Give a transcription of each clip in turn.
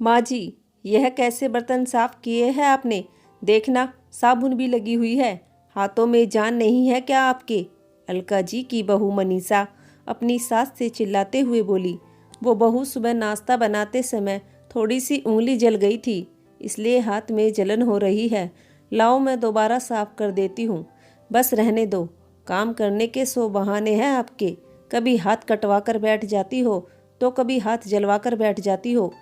माँ जी, यह कैसे बर्तन साफ किए हैं आपने? देखना, साबुन भी लगी हुई है। हाथों में जान नहीं है क्या आपके? अलका जी की बहू मनीषा अपनी सास से चिल्लाते हुए बोली। वो बहू सुबह नाश्ता बनाते समय थोड़ी सी उंगली जल गई थी, इसलिए हाथ में जलन हो रही है। लाओ, मैं दोबारा साफ कर देती हूँ। बस रहने दो, काम करने के 100 बहाने हैं आपके। कभी हाथ कटवा कर बैठ जाती हो तो कभी हाथ जलवा कर बैठ जाती हो।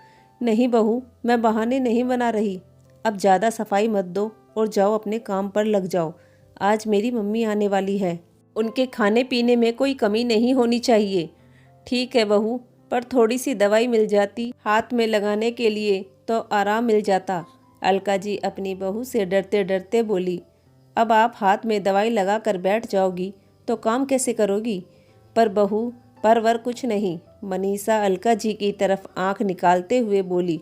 नहीं बहू, मैं बहाने नहीं बना रही। अब ज़्यादा सफाई मत दो और जाओ अपने काम पर लग जाओ। आज मेरी मम्मी आने वाली है, उनके खाने पीने में कोई कमी नहीं होनी चाहिए। ठीक है बहू, पर थोड़ी सी दवाई मिल जाती हाथ में लगाने के लिए तो आराम मिल जाता। अलका जी अपनी बहू से डरते डरते बोली। अब आप हाथ में दवाई लगा कर बैठ जाओगी तो काम कैसे करोगी? पर बहू, परवर कुछ नहीं। मनीषा अलका जी की तरफ आंख निकालते हुए बोली।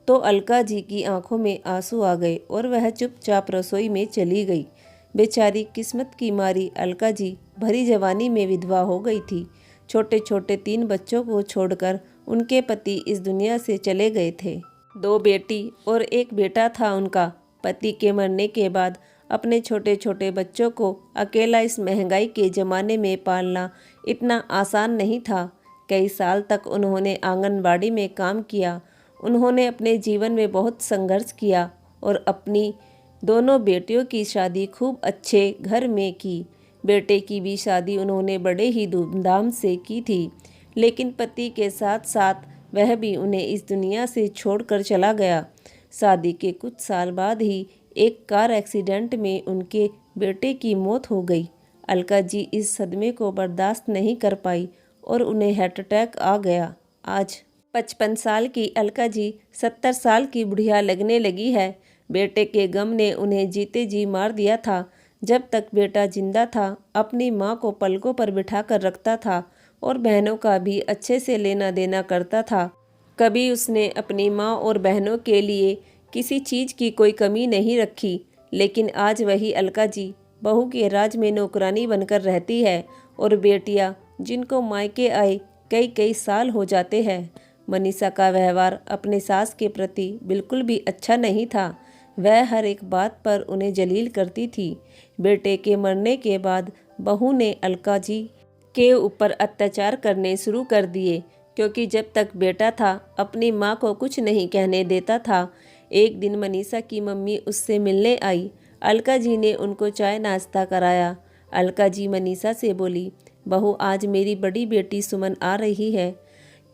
तो अलका जी की आंखों में आंसू आ गए और वह चुपचाप रसोई में चली गई। बेचारी किस्मत की मारी अलका जी भरी जवानी में विधवा हो गई थी। छोटे छोटे 3 बच्चों को छोड़कर उनके पति इस दुनिया से चले गए थे। 2 बेटी और 1 बेटा था उनका। पति के मरने के बाद अपने छोटे छोटे बच्चों को अकेला इस महंगाई के ज़माने में पालना इतना आसान नहीं था। कई साल तक उन्होंने आंगनबाड़ी में काम किया। उन्होंने अपने जीवन में बहुत संघर्ष किया और अपनी दोनों बेटियों की शादी खूब अच्छे घर में की। बेटे की भी शादी उन्होंने बड़े ही धूमधाम से की थी, लेकिन पति के साथ साथ वह भी उन्हें इस दुनिया से छोड़कर चला गया। शादी के कुछ साल बाद ही एक कार एक्सीडेंट में उनके बेटे की मौत हो गई। अलका जी इस सदमे को बर्दाश्त नहीं कर पाई और उन्हें हार्ट अटैक आ गया। आज 55 साल की अलका जी 70 साल की बुढ़िया लगने लगी है। बेटे के गम ने उन्हें जीते जी मार दिया था। जब तक बेटा जिंदा था अपनी माँ को पलकों पर बिठा कर रखता था और बहनों का भी अच्छे से लेना देना करता था। कभी उसने अपनी माँ और बहनों के लिए किसी चीज़ की कोई कमी नहीं रखी। लेकिन आज वही अलका जी बहू के राज में नौकरानी बनकर रहती है और बेटियाँ जिनको मायके आए कई कई साल हो जाते हैं। मनीषा का व्यवहार अपने सास के प्रति बिल्कुल भी अच्छा नहीं था। वह हर एक बात पर उन्हें जलील करती थी। बेटे के मरने के बाद बहू ने अलका जी के ऊपर अत्याचार करने शुरू कर दिए, क्योंकि जब तक बेटा था अपनी माँ को कुछ नहीं कहने देता था। एक दिन मनीषा की मम्मी उससे मिलने आई। अलका जी ने उनको चाय नाश्ता कराया। अलका जी मनीषा से बोली, बहू आज मेरी बड़ी बेटी सुमन आ रही है।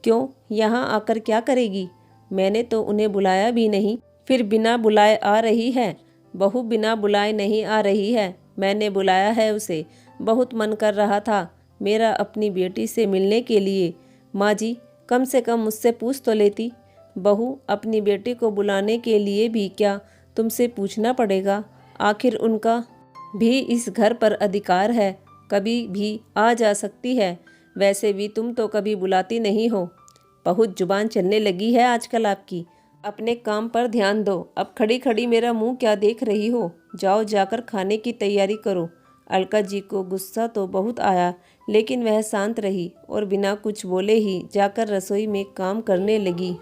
क्यों, यहाँ आकर क्या करेगी? मैंने तो उन्हें बुलाया भी नहीं, फिर बिना बुलाए आ रही है। बहू बिना बुलाए नहीं आ रही है, मैंने बुलाया है उसे। बहुत मन कर रहा था मेरा अपनी बेटी से मिलने के लिए। माँ जी, कम से कम मुझसे पूछ तो लेती। बहू, अपनी बेटी को बुलाने के लिए भी क्या तुमसे पूछना पड़ेगा? आखिर उनका भी इस घर पर अधिकार है, कभी भी आ जा सकती है। वैसे भी तुम तो कभी बुलाती नहीं हो। बहुत जुबान चलने लगी है आजकल आपकी। अपने काम पर ध्यान दो। अब खड़ी खड़ी मेरा मुंह क्या देख रही हो? जाओ जाकर खाने की तैयारी करो। अलका जी को गुस्सा तो बहुत आया, लेकिन वह शांत रही और बिना कुछ बोले ही जाकर रसोई में काम करने लगी।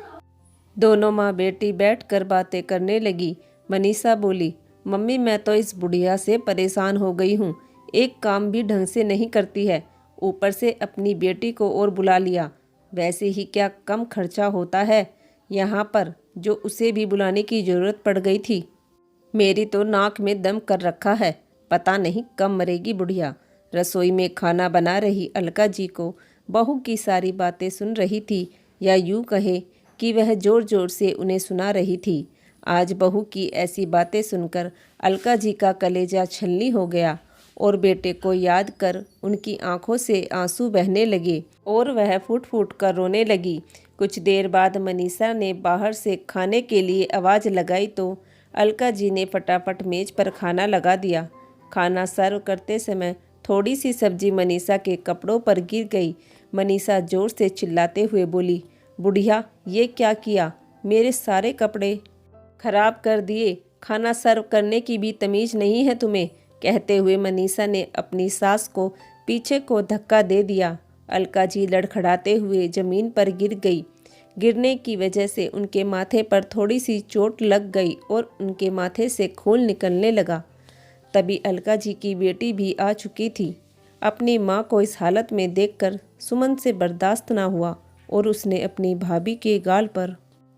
दोनों माँ बेटी बैठकर बातें करने लगी। मनीषा बोली, मम्मी मैं तो इस बुढ़िया से परेशान हो गई हूँ। एक काम भी ढंग से नहीं करती है, ऊपर से अपनी बेटी को और बुला लिया। वैसे ही क्या कम खर्चा होता है यहाँ पर, जो उसे भी बुलाने की ज़रूरत पड़ गई थी। मेरी तो नाक में दम कर रखा है, पता नहीं कब मरेगी बुढ़िया। रसोई में खाना बना रही अलका जी को बहू की सारी बातें सुन रही थी, या यूँ कहे कि वह ज़ोर ज़ोर से उन्हें सुना रही थी। आज बहू की ऐसी बातें सुनकर अलका जी का कलेजा छलनी हो गया और बेटे को याद कर उनकी आंखों से आंसू बहने लगे और वह फूट फूट कर रोने लगी। कुछ देर बाद मनीषा ने बाहर से खाने के लिए आवाज़ लगाई तो अलका जी ने फटाफट मेज पर खाना लगा दिया। खाना सर्व करते समय थोड़ी सी सब्जी मनीषा के कपड़ों पर गिर गई। मनीषा जोर से चिल्लाते हुए बोली, बुढ़िया ये क्या किया? मेरे सारे कपड़े खराब कर दिए। खाना सर्व करने की भी तमीज़ नहीं है तुम्हें? कहते हुए मनीषा ने अपनी सास को पीछे को धक्का दे दिया। अलका जी लड़खड़ाते हुए ज़मीन पर गिर गई। गिरने की वजह से उनके माथे पर थोड़ी सी चोट लग गई और उनके माथे से खून निकलने लगा। तभी अलका जी की बेटी भी आ चुकी थी। अपनी माँ को इस हालत में देखकर सुमन से बर्दाश्त ना हुआ और उसने अपनी भाभी के गाल पर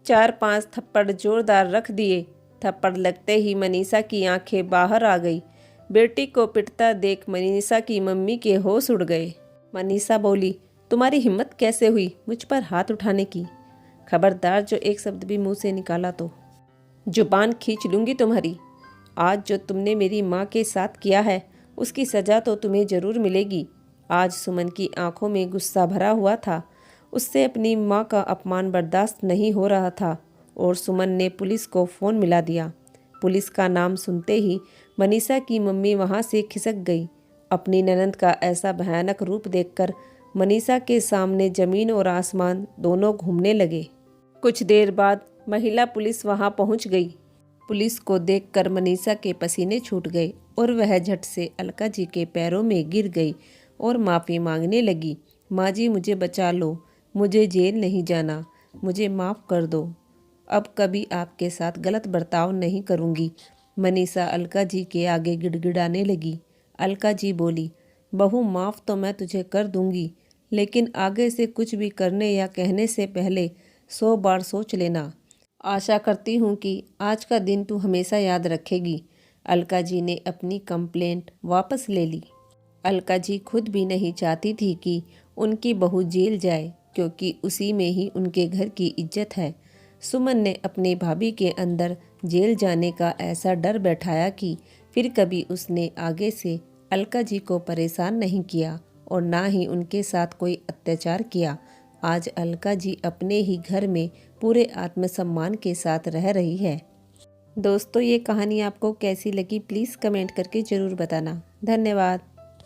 4-5 थप्पड़ जोरदार रख दिए। थप्पड़ लगते ही मनीषा की आंखें बाहर आ गई। बेटी को पिटता देख मनीषा की मम्मी के होश उड़ गए। मनीषा बोली, तुम्हारी हिम्मत कैसे हुई मुझ पर हाथ उठाने की? खबरदार जो एक शब्द भी मुंह से निकाला तो जुबान खींच लूंगी तुम्हारी। आज जो तुमने मेरी माँ के साथ किया है उसकी सज़ा तो तुम्हें ज़रूर मिलेगी। आज सुमन की आंखों में गुस्सा भरा हुआ था। उससे अपनी माँ का अपमान बर्दाश्त नहीं हो रहा था और सुमन ने पुलिस को फ़ोन मिला दिया। पुलिस का नाम सुनते ही मनीषा की मम्मी वहाँ से खिसक गई। अपनी ननंद का ऐसा भयानक रूप देखकर मनीषा के सामने ज़मीन और आसमान दोनों घूमने लगे। कुछ देर बाद महिला पुलिस वहाँ पहुँच गई। पुलिस को देखकर मनीषा के पसीने छूट गए और वह झट से अलका जी के पैरों में गिर गई और माफ़ी मांगने लगी। माँ जी मुझे बचा लो, मुझे जेल नहीं जाना, मुझे माफ़ कर दो। अब कभी आपके साथ गलत बर्ताव नहीं करूँगी। मनीषा अलका जी के आगे गिड़गिड़ाने लगी। अलका जी बोली, बहू माफ़ तो मैं तुझे कर दूँगी, लेकिन आगे से कुछ भी करने या कहने से पहले 100 बार सोच लेना। आशा करती हूँ कि आज का दिन तू हमेशा याद रखेगी। अलका जी ने अपनी कंप्लेंट वापस ले ली। अलका जी खुद भी नहीं चाहती थी कि उनकी बहू जेल जाए, क्योंकि उसी में ही उनके घर की इज्जत है। सुमन ने अपने भाभी के अंदर जेल जाने का ऐसा डर बैठाया कि फिर कभी उसने आगे से अलका जी को परेशान नहीं किया और ना ही उनके साथ कोई अत्याचार किया। आज अलका जी अपने ही घर में पूरे आत्मसम्मान के साथ रह रही है। दोस्तों, ये कहानी आपको कैसी लगी प्लीज़ कमेंट करके ज़रूर बताना। धन्यवाद।